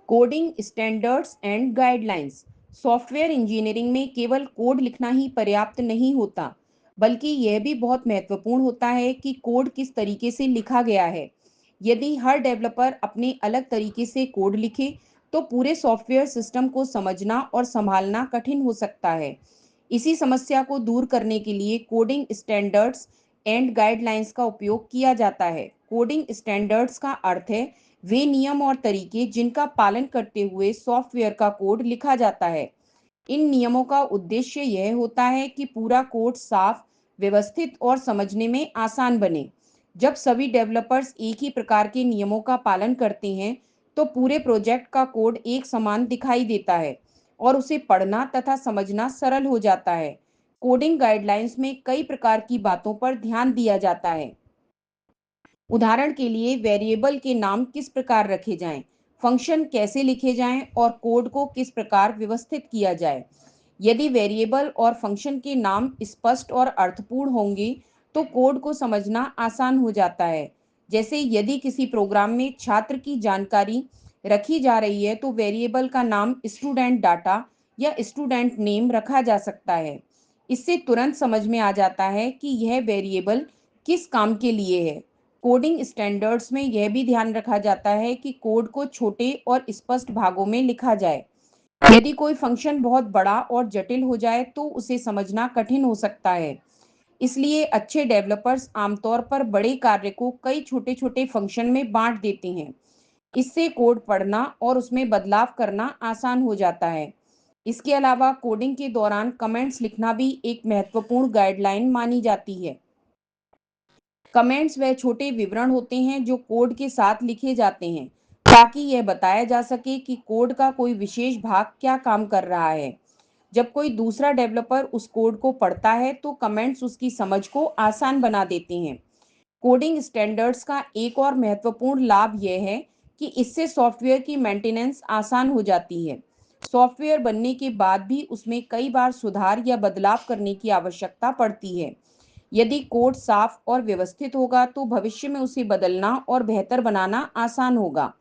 Coding standards and guidelines. Software engineering में केवल code लिखना ही पर्याप्त नहीं होता, बल्कि यह भी बहुत महत्वपूर्ण होता है कि कोड किस तरीके से लिखा गया है। यदि हर डेवलपर अपने अलग तरीके से कोड लिखे, तो पूरे सॉफ्टवेयर सिस्टम को समझना और संभालना कठिन हो सकता है। इसी समस्या को दूर करने के लिए कोडिंग स्टैंडर्ड्स एंड गाइडलाइंस का उपयोग किया जाता है। कोडिंग स्टैंडर्ड्स का अर्थ है वे नियम और तरीके जिनका पालन करते हुए सॉफ्टवेयर का कोड लिखा जाता है। इन नियमों का उद्देश्य यह होता है कि पूरा कोड साफ, व्यवस्थित और समझने में आसान बने। जब सभी डेवलपर्स एक ही प्रकार के नियमों का पालन करते हैं, तो पूरे प्रोजेक्ट का कोड एक समान दिखाई देता है और उसे पढ़ना तथा समझना सरल हो जाता है। कोडिंग गाइडलाइंस में कई प्रकार की बातों पर ध्यान दिया जाता है। उदाहरण के लिए वेरिएबल के नाम किस प्रकार रखे जाएं, फंक्शन कैसे लिखे जाएं और कोड को किस प्रकार व्यवस्थित किया जाए। यदि वेरिएबल और फंक्शन के नाम स्पष्ट और अर्थपूर्ण होंगे, तो कोड को समझना आसान हो जाता है। जैसे यदि किसी प्रोग्राम में छात्र की जानकारी रखी जा रही है, तो वेरिएबल का नाम स्टूडेंट डाटा या स्टूडेंट नेम रखा जा सकता है। इससे तुरंत समझ में आ जाता है कि यह वेरिएबल किस काम के लिए है। कोडिंग स्टैंडर्ड्स में यह भी ध्यान रखा जाता है कि कोड को छोटे और स्पष्ट भागों में लिखा जाए। यदि कोई फंक्शन बहुत बड़ा और जटिल हो जाए, तो उसे समझना कठिन हो सकता है। इसलिए अच्छे डेवलपर्स आमतौर पर बड़े कार्य को कई छोटे छोटे फंक्शन में बांट देते हैं। इससे कोड पढ़ना और उसमें बदलाव करना आसान हो जाता है। इसके अलावा कोडिंग के दौरान कमेंट्स लिखना भी एक महत्वपूर्ण गाइडलाइन मानी जाती है। कमेंट्स वह छोटे विवरण होते हैं जो कोड के साथ लिखे जाते हैं, ताकि यह बताया जा सके कि कोड का कोई विशेष भाग क्या काम कर रहा है। जब कोई दूसरा डेवलपर उस कोड को पढ़ता है, तो कमेंट्स उसकी समझ को आसान बना देते हैं। कोडिंग स्टैंडर्ड्स का एक और महत्वपूर्ण लाभ यह है कि इससे सॉफ्टवेयर की मेंटेनेंस आसान हो जाती है। सॉफ्टवेयर बनने के बाद भी उसमें कई बार सुधार या बदलाव करने की आवश्यकता पड़ती है। यदि कोड साफ और व्यवस्थित होगा, तो भविष्य में उसे बदलना और बेहतर बनाना आसान होगा।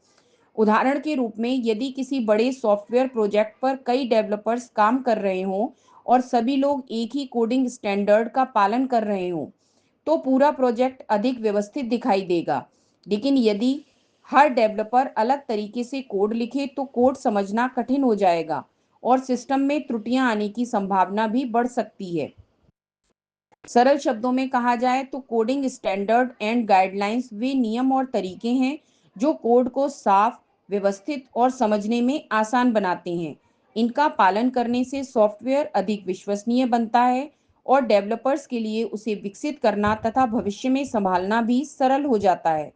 उदाहरण के रूप में, यदि किसी बड़े सॉफ्टवेयर प्रोजेक्ट पर कई डेवलपर्स काम कर रहे हों और सभी लोग एक ही कोडिंग स्टैंडर्ड का पालन कर रहे हों, तो पूरा प्रोजेक्ट अधिक व्यवस्थित दिखाई देगा। लेकिन यदि हर डेवलपर अलग तरीके से कोड लिखे, तो कोड समझना कठिन हो जाएगा और सिस्टम में त्रुटियां आने की संभावना भी बढ़ सकती है। सरल शब्दों में कहा जाए तो कोडिंग स्टैंडर्ड एंड गाइडलाइंस वे नियम और तरीके हैं जो कोड को साफ, व्यवस्थित और समझने में आसान बनाते हैं। इनका पालन करने से सॉफ्टवेयर अधिक विश्वसनीय बनता है और डेवलपर्स के लिए उसे विकसित करना तथा भविष्य में संभालना भी सरल हो जाता है।